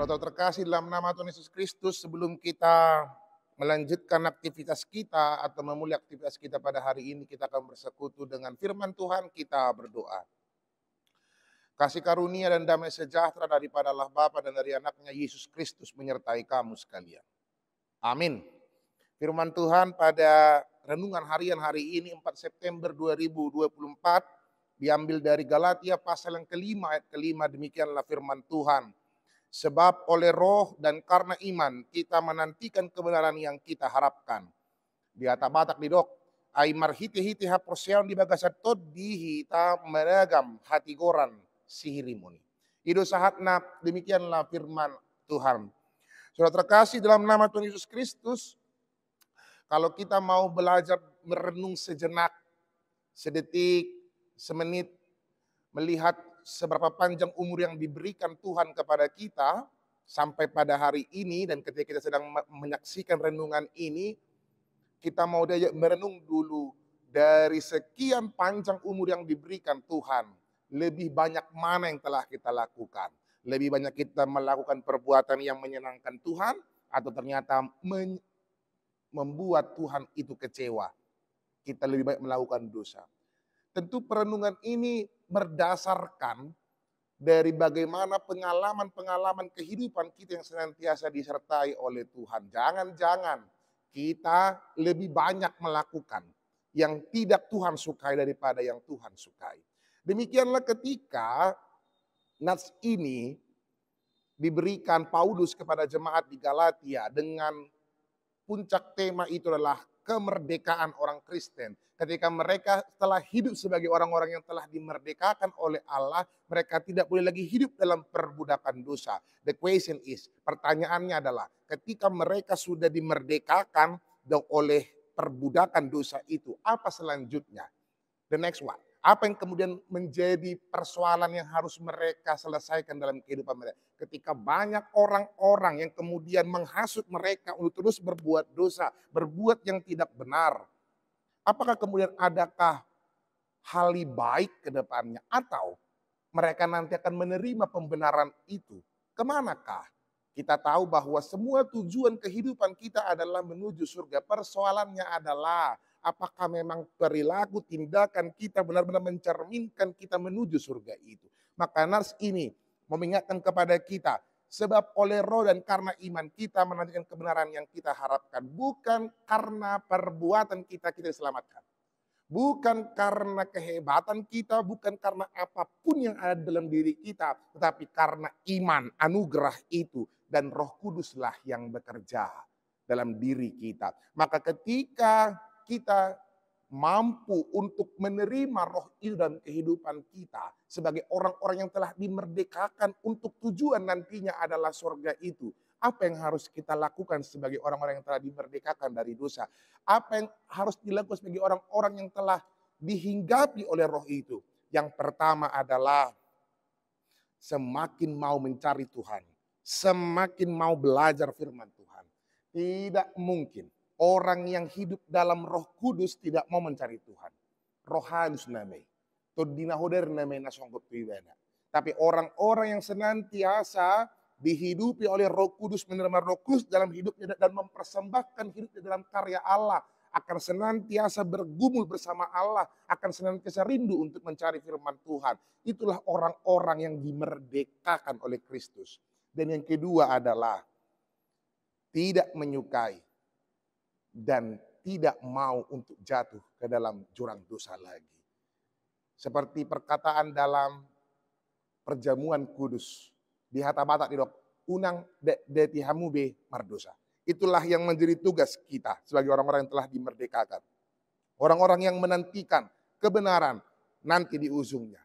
Saudara terkasih dalam nama Tuhan Yesus Kristus, sebelum kita melanjutkan aktivitas kita atau memulai aktivitas kita pada hari ini, kita akan bersekutu dengan firman Tuhan, kita berdoa. Kasih karunia dan damai sejahtera daripada Allah Bapa dan dari anaknya Yesus Kristus menyertai kamu sekalian. Amin. Firman Tuhan pada renungan harian hari ini 4 September 2024 diambil dari Galatia pasal yang kelima ayat kelima, demikianlah firman Tuhan. Sebab oleh roh dan karena iman kita menantikan kebenaran yang kita harapkan. Di Batak di dok, ay marhiti-hiti haproseon di bagasat tod dihita menagam hati goran sihirimuni. Ido sahatna, demikianlah firman Tuhan. Saudara terkasih dalam nama Tuhan Yesus Kristus, kalau kita mau belajar merenung sejenak, sedetik, semenit, melihat seberapa panjang umur yang diberikan Tuhan kepada kita sampai pada hari ini, dan ketika kita sedang menyaksikan renungan ini, kita mau diajak merenung dulu dari sekian panjang umur yang diberikan Tuhan, lebih banyak mana yang telah kita lakukan? Lebih banyak kita melakukan perbuatan yang menyenangkan Tuhan atau ternyata membuat Tuhan itu kecewa? Kita lebih baik melakukan dosa. Tentu perenungan ini berdasarkan dari bagaimana pengalaman-pengalaman kehidupan kita yang senantiasa disertai oleh Tuhan. Jangan-jangan kita lebih banyak melakukan yang tidak Tuhan sukai daripada yang Tuhan sukai. Demikianlah ketika nats ini diberikan Paulus kepada jemaat di Galatia dengan puncak tema itu adalah kemerdekaan orang Kristen. Ketika mereka telah hidup sebagai orang-orang yang telah dimerdekakan oleh Allah, mereka tidak boleh lagi hidup dalam perbudakan dosa. The question is, pertanyaannya adalah, ketika mereka sudah dimerdekakan oleh perbudakan dosa itu, apa selanjutnya? The next one. Apa yang kemudian menjadi persoalan yang harus mereka selesaikan dalam kehidupan mereka? Ketika banyak orang-orang yang kemudian menghasut mereka untuk terus berbuat dosa, berbuat yang tidak benar. Apakah kemudian adakah hal baik ke depannya? Atau mereka nanti akan menerima pembenaran itu? Kemanakah? Kita tahu bahwa semua tujuan kehidupan kita adalah menuju surga. Persoalannya adalah apakah memang perilaku tindakan kita benar-benar mencerminkan kita menuju surga itu. Maka nas ini mengingatkan kepada kita, sebab oleh roh dan karena iman kita menantikan kebenaran yang kita harapkan. Bukan karena perbuatan kita diselamatkan. Bukan karena kehebatan kita, bukan karena apapun yang ada dalam diri kita, tetapi karena iman, anugerah itu, dan Roh Kuduslah yang bekerja dalam diri kita. Maka ketika kita mampu untuk menerima roh itu dalam kehidupan kita sebagai orang-orang yang telah dimerdekakan untuk tujuan nantinya adalah surga itu, apa yang harus kita lakukan sebagai orang-orang yang telah dimerdekakan dari dosa? Apa yang harus dilakukan sebagai orang-orang yang telah dihinggapi oleh roh itu? Yang pertama adalah semakin mau mencari Tuhan, semakin mau belajar firman Tuhan. Tidak mungkin orang yang hidup dalam Roh Kudus tidak mau mencari Tuhan. Rohanus namanya. Todinahoder namanya nasonggop tuibana. Tapi orang-orang yang senantiasa dihidupi oleh Roh Kudus, menerima Roh Kudus dalam hidupnya dan mempersembahkan hidupnya dalam karya Allah, akan senantiasa bergumul bersama Allah, akan senantiasa rindu untuk mencari firman Tuhan. Itulah orang-orang yang dimerdekakan oleh Kristus. Dan yang kedua adalah tidak menyukai dan tidak mau untuk jatuh ke dalam jurang dosa lagi. Seperti perkataan dalam perjamuan kudus di Batak di dok, unang detihamu be mardosa. Itulah yang menjadi tugas kita sebagai orang-orang yang telah dimerdekakan. Orang-orang yang menantikan kebenaran nanti di ujungnya.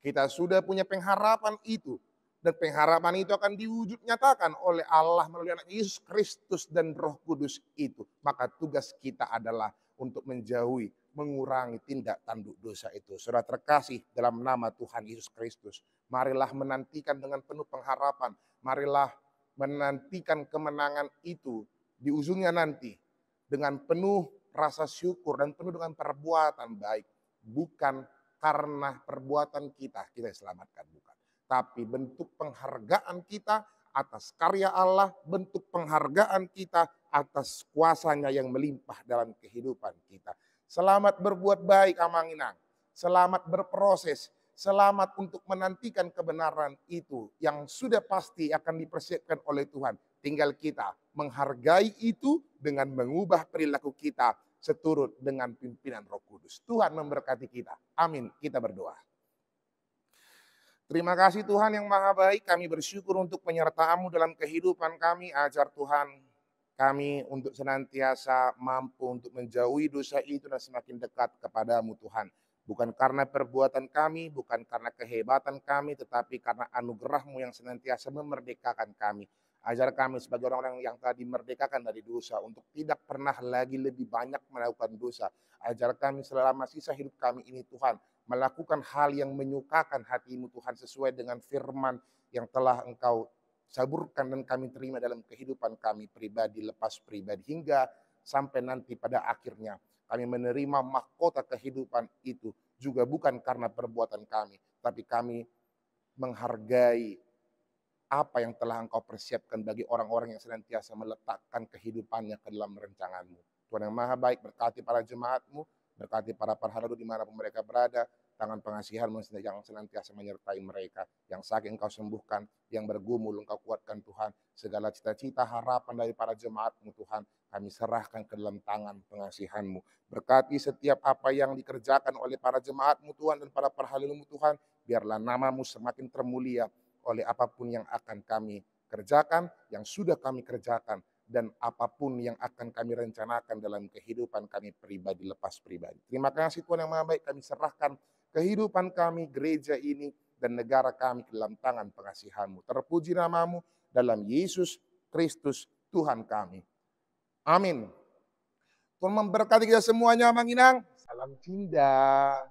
Kita sudah punya pengharapan itu. Dan pengharapan itu akan diwujud nyatakan oleh Allah melalui anak Yesus Kristus dan Roh Kudus itu. Maka tugas kita adalah untuk menjauhi, mengurangi tindak tanduk dosa itu. Saudara terkasih dalam nama Tuhan Yesus Kristus, marilah menantikan dengan penuh pengharapan. Marilah menantikan kemenangan itu di ujungnya nanti dengan penuh rasa syukur dan penuh dengan perbuatan baik. Bukan karena perbuatan kita diselamatkan, bukan. Tapi bentuk penghargaan kita atas karya Allah, bentuk penghargaan kita atas kuasanya yang melimpah dalam kehidupan kita. Selamat berbuat baik Amanginang, selamat berproses, selamat untuk menantikan kebenaran itu yang sudah pasti akan dipersiapkan oleh Tuhan. Tinggal kita menghargai itu dengan mengubah perilaku kita seturut dengan pimpinan Roh Kudus. Tuhan memberkati kita. Amin. Kita berdoa. Terima kasih Tuhan yang Maha Baik, kami bersyukur untuk penyertaan-Mu dalam kehidupan kami. Ajar Tuhan kami untuk senantiasa mampu untuk menjauhi dosa itu dan semakin dekat kepadamu Tuhan. Bukan karena perbuatan kami, bukan karena kehebatan kami, tetapi karena anugerah-Mu yang senantiasa memerdekakan kami. Ajar kami sebagai orang-orang yang tadi merdekakan dari dosa untuk tidak pernah lagi lebih banyak melakukan dosa. Ajar kami selama sisa hidup kami ini Tuhan, melakukan hal yang menyukakan hati-Mu Tuhan sesuai dengan firman yang telah Engkau saburkan dan kami terima dalam kehidupan kami pribadi lepas pribadi hingga sampai nanti pada akhirnya kami menerima mahkota kehidupan itu juga bukan karena perbuatan kami, tapi kami menghargai apa yang telah Engkau persiapkan bagi orang-orang yang senantiasa meletakkan kehidupannya ke dalam rencangan-Mu. Tuhan yang Maha Baik, berkati para jemaat-Mu, berkati para parhalalu dimanapun mereka berada, tangan pengasihan-Mu yang senantiasa menyertai mereka. Yang sakit Engkau sembuhkan, yang bergumul Engkau kuatkan Tuhan. Segala cita-cita harapan dari para jemaat-Mu Tuhan, kami serahkan ke dalam tangan pengasihan-Mu. Berkati setiap apa yang dikerjakan oleh para jemaat-Mu Tuhan dan para parhalalu-Mu Tuhan, biarlah nama-Mu semakin termulia oleh apapun yang akan kami kerjakan, yang sudah kami kerjakan, dan apapun yang akan kami rencanakan dalam kehidupan kami pribadi lepas pribadi. Terima kasih Tuhan yang Maha Baik, kami serahkan kehidupan kami, gereja ini, dan negara kami ke dalam tangan pengasihan-Mu. Terpuji nama-Mu dalam Yesus Kristus Tuhan kami. Amin. Tuhan memberkati kita semuanya, Manginang. Salam cinta.